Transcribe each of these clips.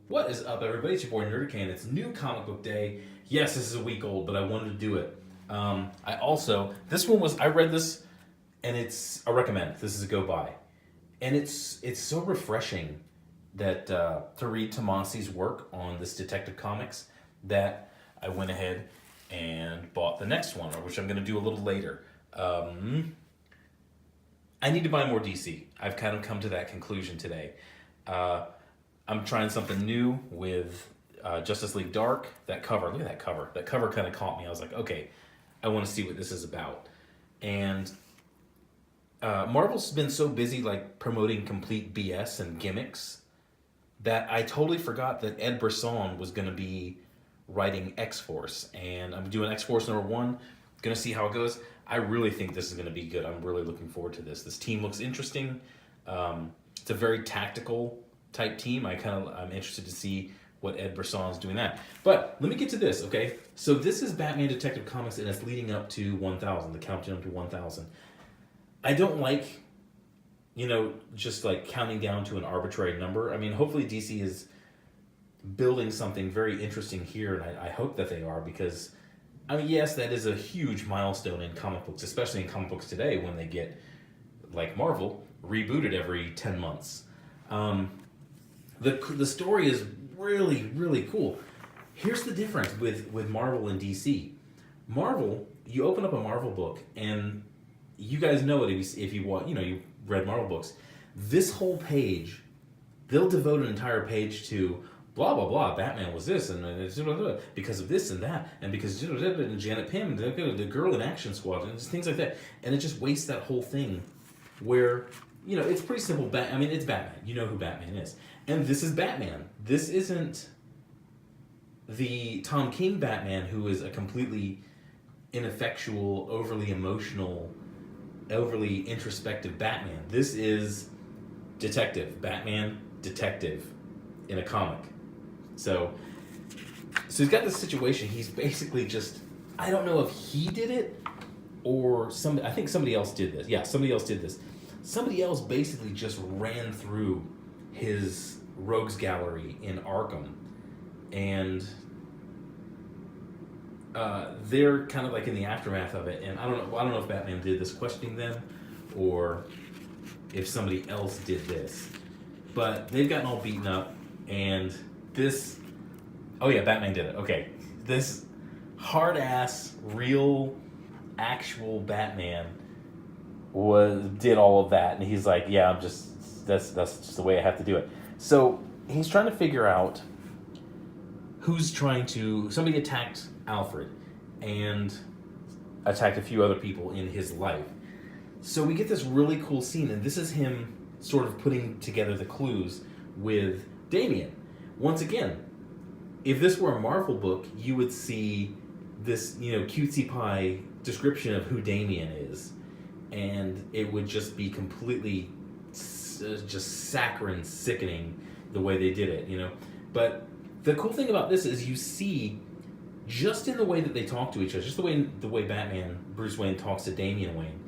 What is up, everybody? It's your boy Nerdican. It's new comic book day. Yes, this is a week old, but I wanted to do it. I read this, and it's a recommend. This is a go buy, and it's so refreshing that to read Tomasi's work on this Detective Comics that I went ahead and bought the next one, which I'm going to do a little later. I need to buy more DC. I've kind of come to that conclusion today. I'm trying something new with Justice League Dark. That cover, look at that cover. That cover kind of caught me. I was like, okay, I want to see what this is about. And Marvel's been so busy like promoting complete BS and gimmicks that I totally forgot that Ed Brisson was going to be writing X-Force. And I'm doing X-Force #1. Going to see how it goes. I really think this is going to be good. I'm really looking forward to this. This team looks interesting. It's a very tactical type team. I'm interested to see what Ed Brisson's doing that. But let me get to this, okay? So this is Batman Detective Comics, and it's leading up to 1,000, the countdown to 1,000. I don't like, just like counting down to an arbitrary number. I mean, hopefully DC is building something very interesting here, and I hope that they are, because, I mean, yes, that is a huge milestone in comic books, especially in comic books today when they get, like Marvel, rebooted every 10 months. The story is really, really cool. Here's the difference with Marvel and DC. Marvel, you open up a Marvel book, and you guys know it if you want, you read Marvel books. This whole page, they'll devote an entire page to blah, blah, blah, Batman was this, and because of this and that, and because and Janet Pym, the girl in Action Squad, and just things like that. And it just wastes that whole thing where, it's pretty simple. It's Batman. You know who Batman is. And this is Batman. This isn't the Tom King Batman, who is a completely ineffectual, overly emotional, overly introspective Batman. This is Batman detective in a comic. So he's got this situation. He's basically just, I don't know if he did it or I think somebody else did this. Yeah, somebody else did this. Somebody else basically just ran through his rogues gallery in Arkham, and they're kind of like in the aftermath of it. And I don't know if Batman did this questioning them, or if somebody else did this. But they've gotten all beaten up, and this, oh yeah, Batman did it. Okay, this hard ass, real, actual Batman did all of that, and he's like, yeah, that's just the way I have to do it. So he's trying to figure out somebody attacked Alfred and attacked a few other people in his life. So we get this really cool scene, and this is him sort of putting together the clues with Damian. Once again, if this were a Marvel book, you would see this, cutesy pie description of who Damian is, and it would just be completely just saccharine, sickening the way they did it, But the cool thing about this is you see, just in the way that they talk to each other, just the way Batman, Bruce Wayne, talks to Damian Wayne,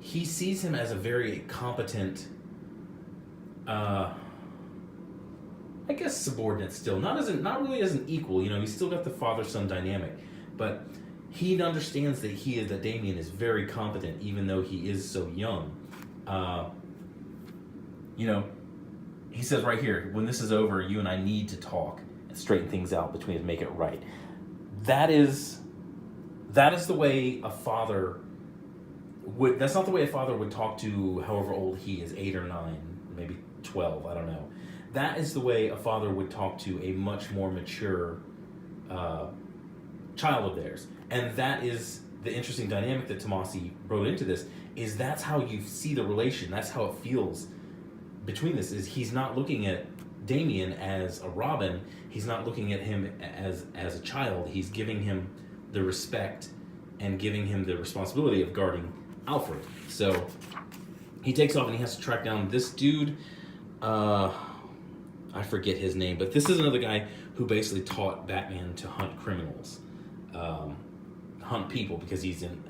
he sees him as a very competent, I guess subordinate still, not really as an equal. He's still got the father-son dynamic, but he understands that Damian is very competent, even though he is so young. He says right here, when this is over, you and I need to talk and straighten things out between us, make it right. That is the way a father would. That's not the way a father would talk to however old he is, 8 or 9, maybe 12. I don't know. That is the way a father would talk to a much more mature child of theirs. And that is the interesting dynamic that Tomasi wrote into this, is that's how you see the relation. That's how it feels between this, is he's not looking at Damian as a Robin. He's not looking at him as a child. He's giving him the respect and giving him the responsibility of guarding Alfred. So he takes off and he has to track down this dude. I forget his name, but this is another guy who basically taught Batman to hunt criminals, hunt people, because he's an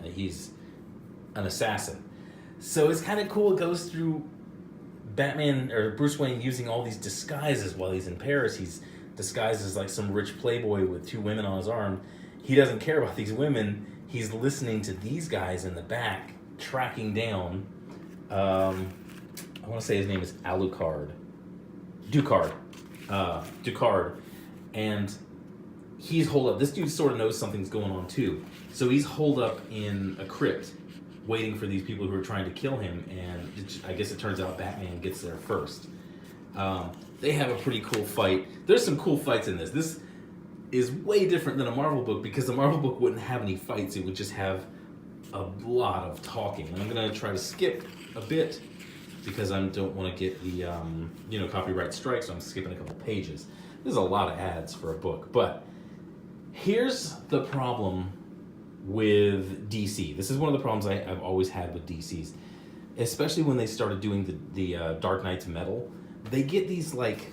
assassin. So it's kind of cool. It goes through Batman or Bruce Wayne using all these disguises while he's in Paris. He's disguised as like some rich playboy with 2 women on his arm. He doesn't care about these women. He's listening to these guys in the back, tracking down. I want to say his name is Alucard. Ducard. And he's holed up. This dude sort of knows something's going on too. So he's holed up in a crypt, waiting for these people who are trying to kill him. And I guess it turns out Batman gets there first. They have a pretty cool fight. There's some cool fights in this. This is way different than a Marvel book because the Marvel book wouldn't have any fights. It would just have a lot of talking. And I'm going to try to skip a bit because I don't want to get the copyright strike, so I'm skipping a couple pages. There's a lot of ads for a book, but here's the problem with DC. This is one of the problems I've always had with DCs, especially when they started doing the Dark Knight's Metal. They get these like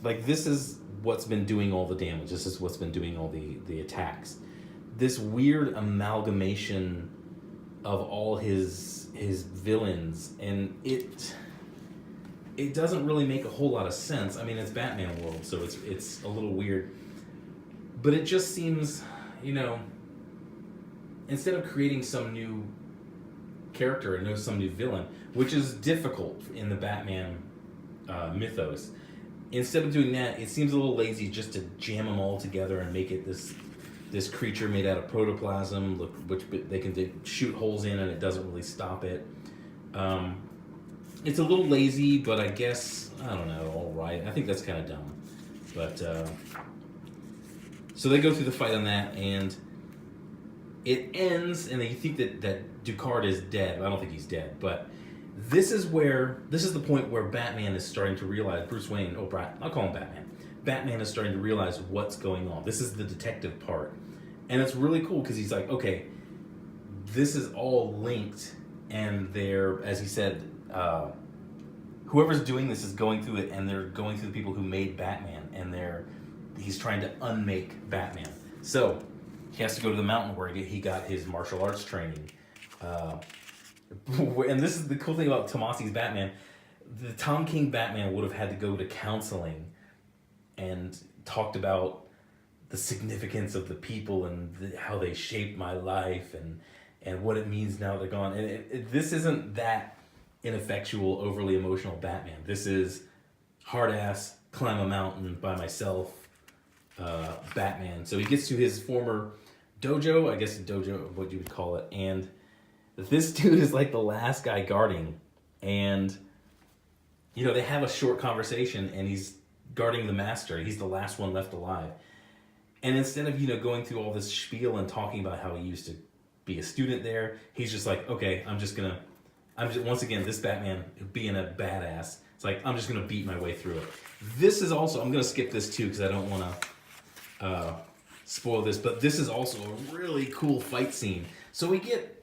this is what's been doing all the damage. This is what's been doing all the attacks. This weird amalgamation of all his villains, and it doesn't really make a whole lot of sense. I mean, it's Batman world, so it's a little weird, but it just seems, instead of creating some new character and some new villain, which is difficult in the Batman mythos, instead of doing that, it seems a little lazy just to jam them all together and make it this creature made out of protoplasm, which they can shoot holes in and it doesn't really stop it. It's a little lazy, but I guess, I don't know, all right. I think that's kind of dumb. But, so they go through the fight on that, and it ends, and they think that Ducard is dead. I don't think he's dead, but this is the point where Batman is starting to realize, Bruce Wayne, I'll call him Batman. Batman is starting to realize what's going on. This is the detective part. And it's really cool because he's like, okay, this is all linked, and they're, as he said, whoever's doing this is going through it, and they're going through the people who made Batman, and he's trying to unmake Batman. So he has to go to the mountain where he got his martial arts training. And this is the cool thing about Tomasi's Batman. The Tom King Batman would have had to go to counseling and talked about the significance of the people and how they shaped my life and what it means now they're gone. And this isn't that ineffectual, overly emotional Batman. This is hard-ass, climb a mountain by myself Batman. So he gets to his former dojo, I guess a dojo, what you would call it, and this dude is like the last guy guarding, and they have a short conversation, and he's guarding the master. He's the last one left alive. And instead of, going through all this spiel and talking about how he used to be a student there, he's just like, okay, once again, this Batman being a badass, it's like, I'm just going to beat my way through it. This is also, I'm going to skip this too because I don't want to spoil this, but this is also a really cool fight scene. So we get,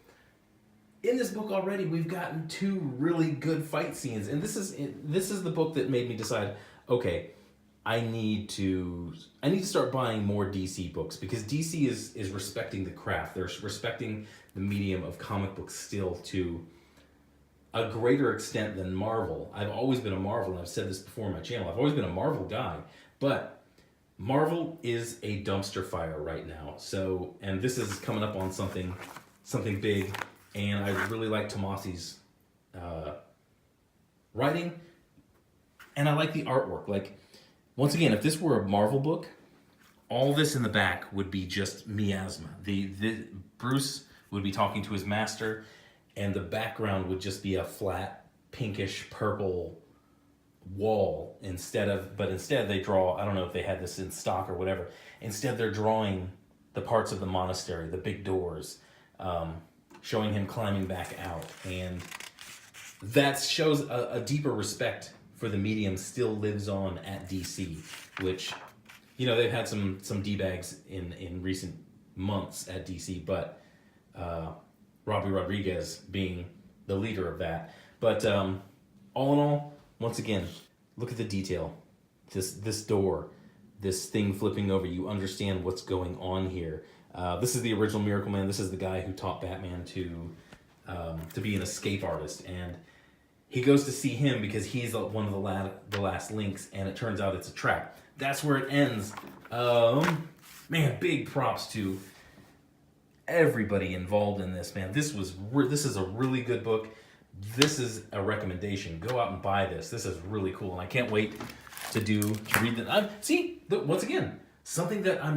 in this book already, we've gotten 2 really good fight scenes. And this is the book that made me decide, okay, I need to start buying more DC books because DC is respecting the craft. They're respecting the medium of comic books still to a greater extent than Marvel. I've always been a Marvel, and I've said this before on my channel. I've always been a Marvel guy, but Marvel is a dumpster fire right now. So, and this is coming up on something big, and I really like Tomasi's writing, and I like the artwork. Like, once again, if this were a Marvel book, all this in the back would be just miasma. The Bruce would be talking to his master, and the background would just be a flat pinkish purple wall instead they draw, I don't know if they had this in stock or whatever, instead they're drawing the parts of the monastery, the big doors, showing him climbing back out, and that shows a deeper respect for the medium still lives on at DC, which, they've had some D-bags in recent months at DC, but Robbie Rodriguez being the leader of that. But all in all, once again, look at the detail. This door, this thing flipping over, you understand what's going on here. This is the original Miracle Man. This is the guy who taught Batman to be an escape artist, and he goes to see him because he's one of the last links, and it turns out it's a trap. That's where it ends. Man, big props to everybody involved in this, man. This is a really good book. This is a recommendation. Go out and buy this. This is really cool, and I can't wait to read it. Once again, something that I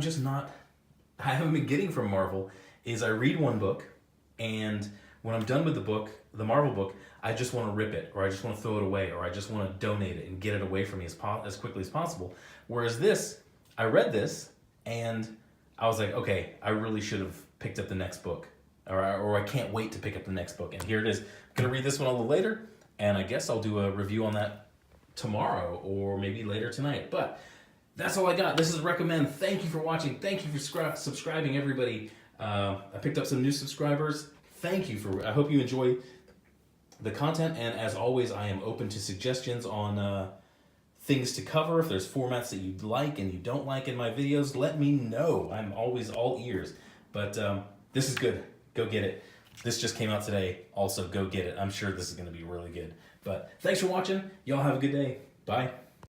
haven't been getting from Marvel is I read one book, and when I'm done with the Marvel book, I just want to rip it, or I just want to throw it away, or I just want to donate it and get it away from me as quickly as possible. Whereas this, I read this, and I was like, okay, I really should have picked up the next book, or I can't wait to pick up the next book. And here it is. I'm going to read this one a little later, and I guess I'll do a review on that tomorrow, or maybe later tonight. But that's all I got. This is Recommend. Thank you for watching. Thank you for subscribing, everybody. I picked up some new subscribers. Thank you I hope you enjoy the content, and as always, I am open to suggestions on things to cover. If there's formats that you like and you don't like in my videos, let me know. I'm always all ears. But this is good. Go get it. This just came out today. Also, go get it. I'm sure this is going to be really good. But thanks for watching. Y'all have a good day. Bye.